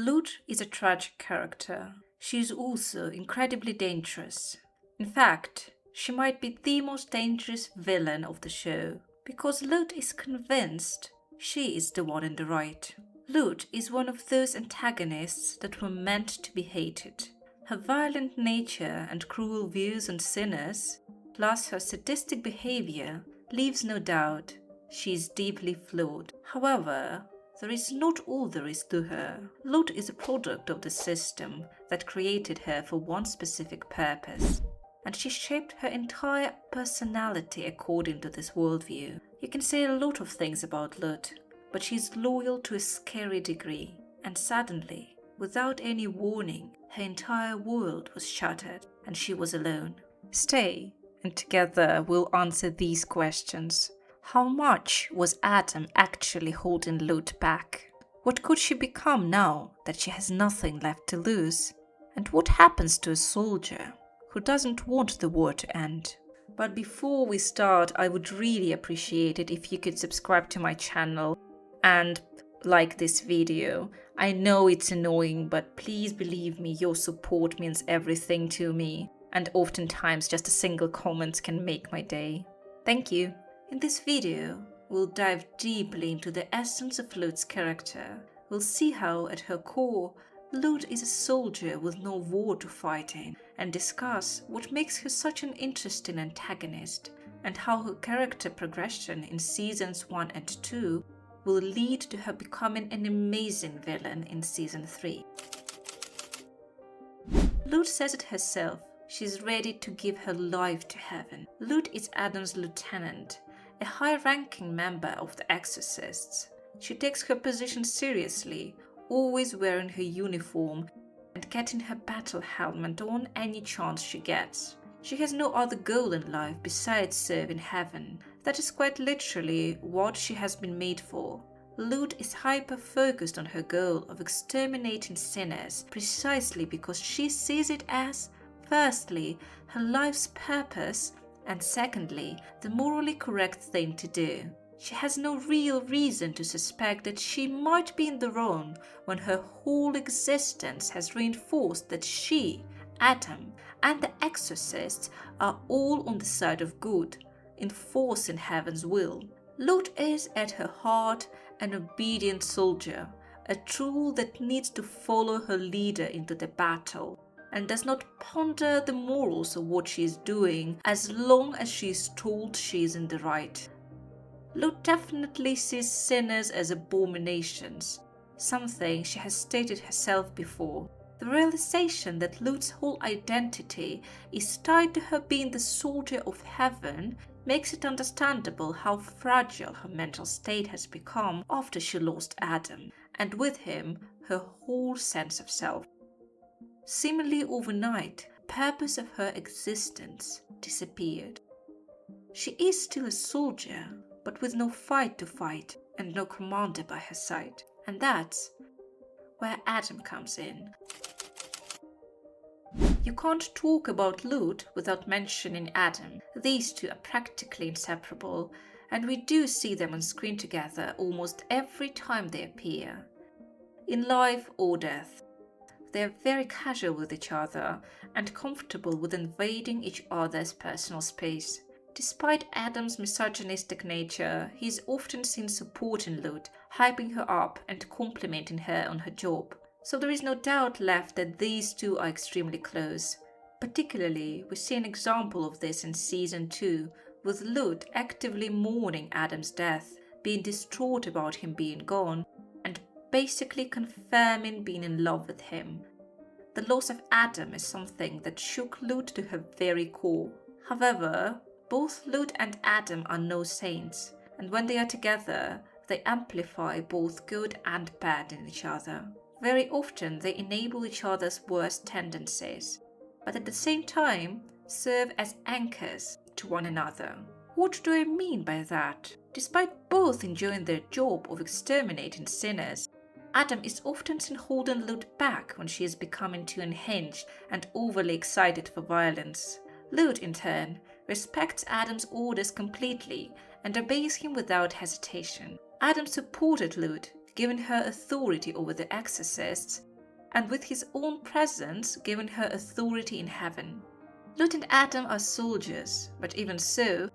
Lute is a tragic character. She is also incredibly dangerous. In fact, she might be the most dangerous villain of the show, because Lute is convinced she is the one in the right. Lute is one of those antagonists that were meant to be hated. Her violent nature and cruel views on sinners, plus her sadistic behavior, leaves no doubt she is deeply flawed. However, there is not all there is to her. Lute is a product of the system that created her for one specific purpose, and she shaped her entire personality according to this worldview. You can say a lot of things about Lute, but she's loyal to a scary degree, and suddenly, without any warning, her entire world was shattered and she was alone. Stay, and together we'll answer these questions. How much was Adam actually holding Lute back? What could she become now that she has nothing left to lose? And what happens to a soldier who doesn't want the war to end? But before we start, I would really appreciate it if you could subscribe to my channel and like this video. I know it's annoying, but please believe me, your support means everything to me, and oftentimes just a single comment can make my day. Thank you. In this video, we'll dive deeply into the essence of Lute's character. We'll see how, at her core, Lute is a soldier with no war to fight in, and discuss what makes her such an interesting antagonist, and how her character progression in seasons 1 and 2 will lead to her becoming an amazing villain in season 3. Lute says it herself, she's ready to give her life to heaven. Lute is Adam's lieutenant, a high-ranking member of the Exorcists. She takes her position seriously, always wearing her uniform and getting her battle helmet on any chance she gets. She has no other goal in life besides serving heaven. That is quite literally what she has been made for. Lute is hyper-focused on her goal of exterminating sinners precisely because she sees it as, firstly, her life's purpose, and secondly, the morally correct thing to do. She has no real reason to suspect that she might be in the wrong when her whole existence has reinforced that she, Adam, and the exorcists are all on the side of good, enforcing heaven's will. Lute is, at her heart, an obedient soldier, a tool that needs to follow her leader into the battle, and does not ponder the morals of what she is doing as long as she is told she is in the right. Lute definitely sees sinners as abominations, something she has stated herself before. The realization that Lute's whole identity is tied to her being the soldier of heaven makes it understandable how fragile her mental state has become after she lost Adam, and with him, her whole sense of self. Seemingly overnight, the purpose of her existence disappeared. She is still a soldier, but with no fight to fight and no commander by her side. And that's where Adam comes in. You can't talk about Lute without mentioning Adam. These two are practically inseparable, and we do see them on screen together almost every time they appear. In life or death, they are very casual with each other and comfortable with invading each other's personal space. Despite Adam's misogynistic nature, he is often seen supporting Lute, hyping her up and complimenting her on her job. So there is no doubt left that these two are extremely close. Particularly, we see an example of this in season 2, with Lute actively mourning Adam's death, being distraught about him being gone, and basically confirming being in love with him. The loss of Adam is something that shook Lute to her very core. However, both Lute and Adam are no saints, and when they are together, they amplify both good and bad in each other. Very often they enable each other's worst tendencies, but at the same time serve as anchors to one another. What do I mean by that? Despite both enjoying their job of exterminating sinners, Adam is often seen holding Lute back when she is becoming too unhinged and overly excited for violence. Lute, in turn, respects Adam's orders completely and obeys him without hesitation. Adam supported Lute, giving her authority over the exorcists, and with his own presence given her authority in heaven. Lute and Adam are soldiers, but even so,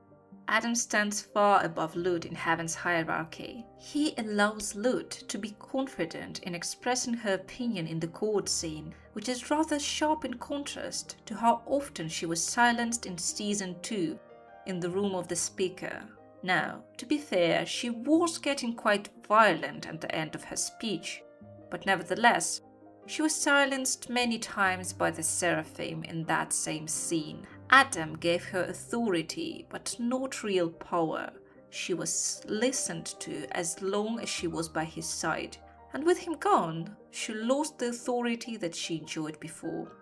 Adam stands far above Lute in heaven's hierarchy. He allows Lute to be confident in expressing her opinion in the court scene, which is rather sharp in contrast to how often she was silenced in season 2 in the room of the speaker. Now, to be fair, she was getting quite violent at the end of her speech, but nevertheless, she was silenced many times by the seraphim in that same scene. Adam gave her authority, but not real power. She was listened to as long as she was by his side, and with him gone, she lost the authority that she enjoyed before.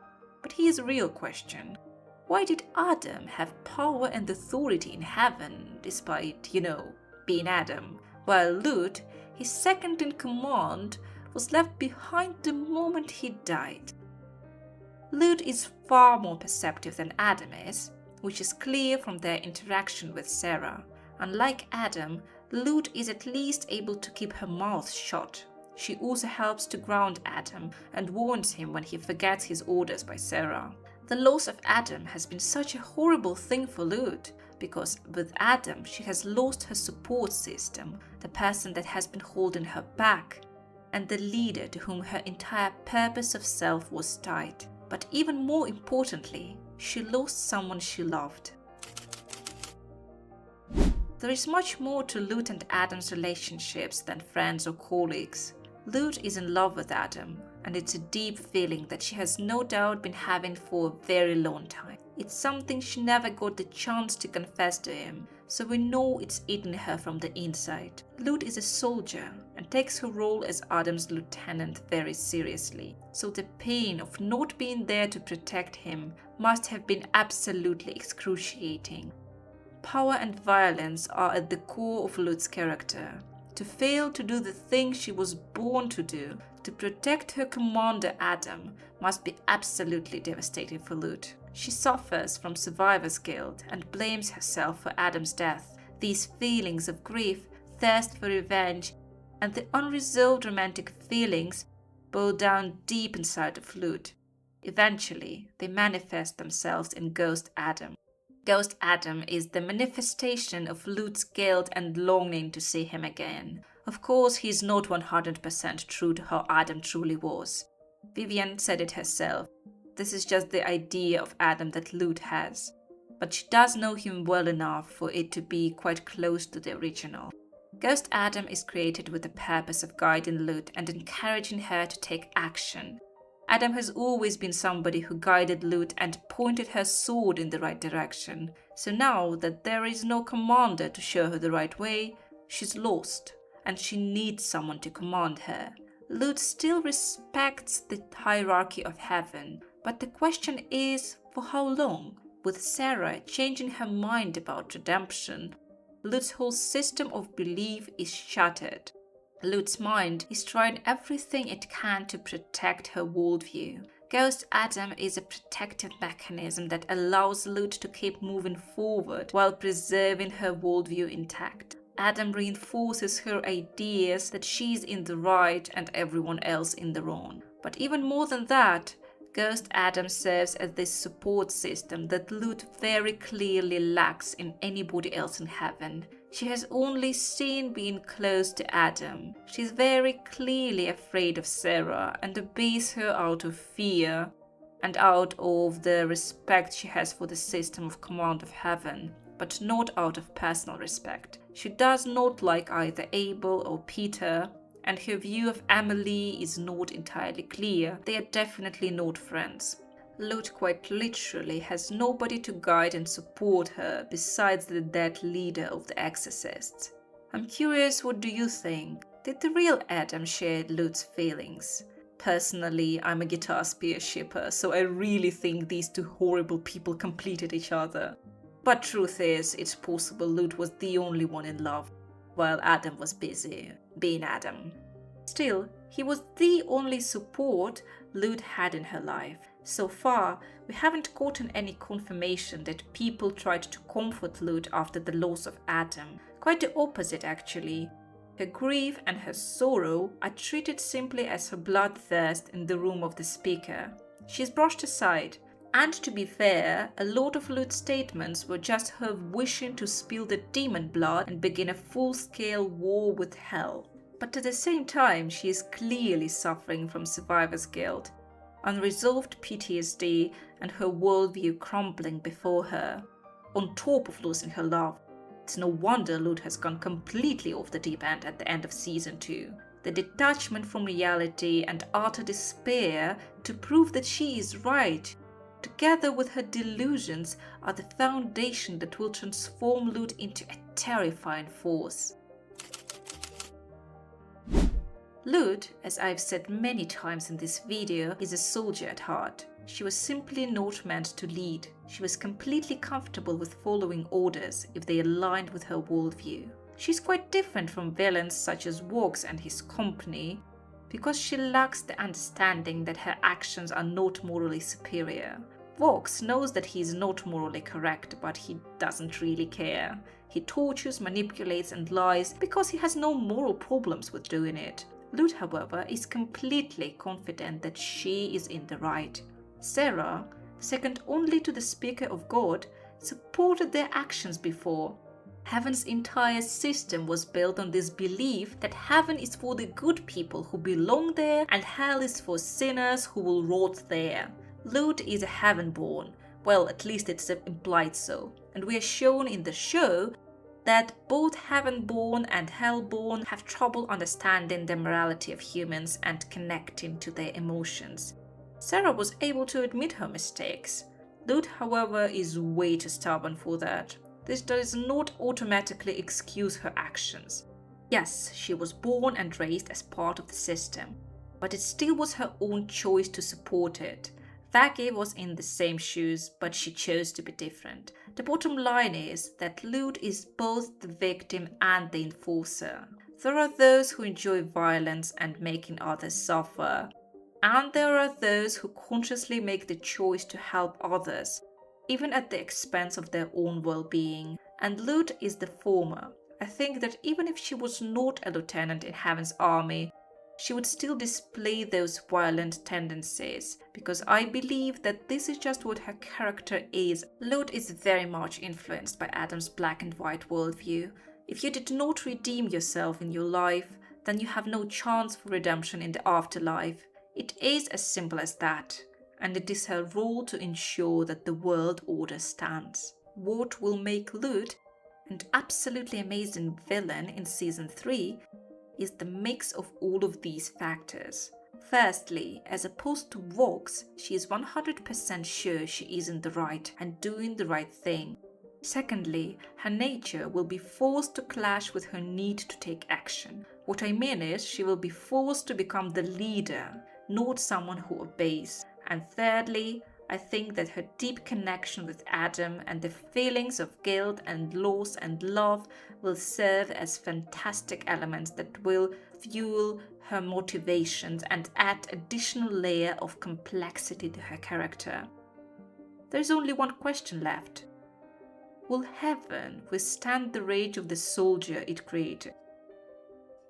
But here's a real question. Why did Adam have power and authority in heaven, despite, being Adam, while Lute, his second in command, was left behind the moment he died? Lute is far more perceptive than Adam is, which is clear from their interaction with Sarah. Unlike Adam, Lute is at least able to keep her mouth shut. She also helps to ground Adam and warns him when he forgets his orders by Sarah. The loss of Adam has been such a horrible thing for Lute, because with Adam she has lost her support system, the person that has been holding her back, and the leader to whom her entire purpose of self was tied. But even more importantly, she lost someone she loved. There is much more to Lute and Adam's relationships than friends or colleagues. Lute is in love with Adam, and it's a deep feeling that she has no doubt been having for a very long time. It's something she never got the chance to confess to him, so we know it's eaten her from the inside. Lute is a soldier and takes her role as Adam's lieutenant very seriously, so the pain of not being there to protect him must have been absolutely excruciating. Power and violence are at the core of Lute's character. To fail to do the thing she was born to do, to protect her commander Adam, must be absolutely devastating for Lute. She suffers from survivor's guilt and blames herself for Adam's death. These feelings of grief, thirst for revenge, and the unresolved romantic feelings boil down deep inside of Lute. Eventually, they manifest themselves in Ghost Adam. Ghost Adam is the manifestation of Lute's guilt and longing to see him again. Of course, he is not 100% true to how Adam truly was. Vivian said it herself. This is just the idea of Adam that Lute has. But she does know him well enough for it to be quite close to the original. Ghost Adam is created with the purpose of guiding Lute and encouraging her to take action. Adam has always been somebody who guided Lute and pointed her sword in the right direction. So now that there is no commander to show her the right way, she's lost, and she needs someone to command her. Lute still respects the hierarchy of heaven, but the question is, for how long? With Sarah changing her mind about redemption, Lute's whole system of belief is shattered. Lute's mind is trying everything it can to protect her worldview. Ghost Adam is a protective mechanism that allows Lute to keep moving forward while preserving her worldview intact. Adam reinforces her ideas that she's in the right and everyone else in the wrong. But even more than that, Ghost Adam serves as this support system that Lute very clearly lacks in anybody else in heaven. She has only seen being close to Adam. She's very clearly afraid of Sarah and obeys her out of fear and out of the respect she has for the system of command of heaven, but not out of personal respect. She does not like either Abel or Peter, and her view of Emily is not entirely clear. They are definitely not friends. Lute quite literally has nobody to guide and support her besides the dead leader of the exorcists. I'm curious, what do you think? Did the real Adam share Lute's feelings? Personally, I'm a guitar spear shipper, so I really think these two horrible people completed each other. But truth is, it's possible Lute was the only one in love, while Adam was busy being Adam. Still, he was the only support Lute had in her life. So far, we haven't gotten any confirmation that people tried to comfort Lute after the loss of Adam. Quite the opposite, actually. Her grief and her sorrow are treated simply as her bloodthirst in the room of the speaker. She is brushed aside. And to be fair, a lot of Lute's statements were just her wishing to spill the demon blood and begin a full-scale war with hell. But at the same time, she is clearly suffering from survivor's guilt, unresolved PTSD, and her worldview crumbling before her, on top of losing her love. It's no wonder Lute has gone completely off the deep end at the end of season 2. The detachment from reality and utter despair to prove that she is right, together with her delusions, are the foundation that will transform Lute into a terrifying force. Lute, as I've said many times in this video, is a soldier at heart. She was simply not meant to lead. She was completely comfortable with following orders if they aligned with her worldview. She's quite different from villains such as Vox and his company, because she lacks the understanding that her actions are not morally superior. Vox knows that he is not morally correct, but he doesn't really care. He tortures, manipulates and lies because he has no moral problems with doing it. Lute, however, is completely confident that she is in the right. Sarah, second only to the Speaker of God, supported their actions before. Heaven's entire system was built on this belief that heaven is for the good people who belong there and hell is for sinners who will rot there. Lute is a heaven-born. Well, at least it's implied so. And we are shown in the show that both heaven-born and hell-born have trouble understanding the morality of humans and connecting to their emotions. Sarah was able to admit her mistakes. Lute, however, is way too stubborn for that. This does not automatically excuse her actions. Yes, she was born and raised as part of the system, but it still was her own choice to support it. Vaggie was in the same shoes, but she chose to be different. The bottom line is that Lute is both the victim and the enforcer. There are those who enjoy violence and making others suffer, and there are those who consciously make the choice to help others, even at the expense of their own well-being, and Lute is the former. I think that even if she was not a lieutenant in Heaven's army, she would still display those violent tendencies, because I believe that this is just what her character is. Lute is very much influenced by Adam's black and white worldview. If you did not redeem yourself in your life, then you have no chance for redemption in the afterlife. It is as simple as that, and it is her role to ensure that the world order stands. What will make Lute an absolutely amazing villain in season 3 is the mix of all of these factors. Firstly, as opposed to Vox, she is 100% sure she is in the right and doing the right thing. Secondly, her nature will be forced to clash with her need to take action. What I mean is, she will be forced to become the leader, not someone who obeys. And thirdly, I think that her deep connection with Adam and the feelings of guilt and loss and love will serve as fantastic elements that will fuel her motivations and add additional layer of complexity to her character. There's only one question left. Will heaven withstand the rage of the soldier it created?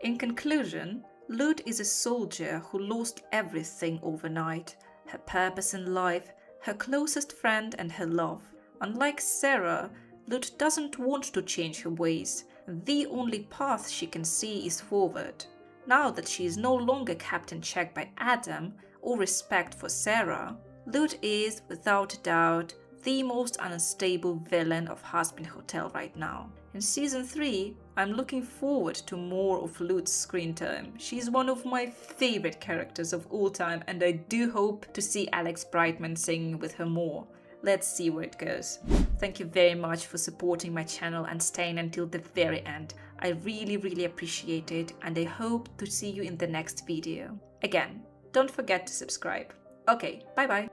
In conclusion, Lute is a soldier who lost everything overnight. Her purpose in life, her closest friend and her love. Unlike Sarah, Lute doesn't want to change her ways. The only path she can see is forward. Now that she is no longer kept in check by Adam or respect for Sarah, Lute is, without doubt, the most unstable villain of Hazbin Hotel right now. In season 3, I'm looking forward to more of Lute's screen time. She's one of my favorite characters of all time, and I do hope to see Alex Brightman singing with her more. Let's see where it goes. Thank you very much for supporting my channel and staying until the very end. I really appreciate it, and I hope to see you in the next video. Again, don't forget to subscribe. Okay, bye bye.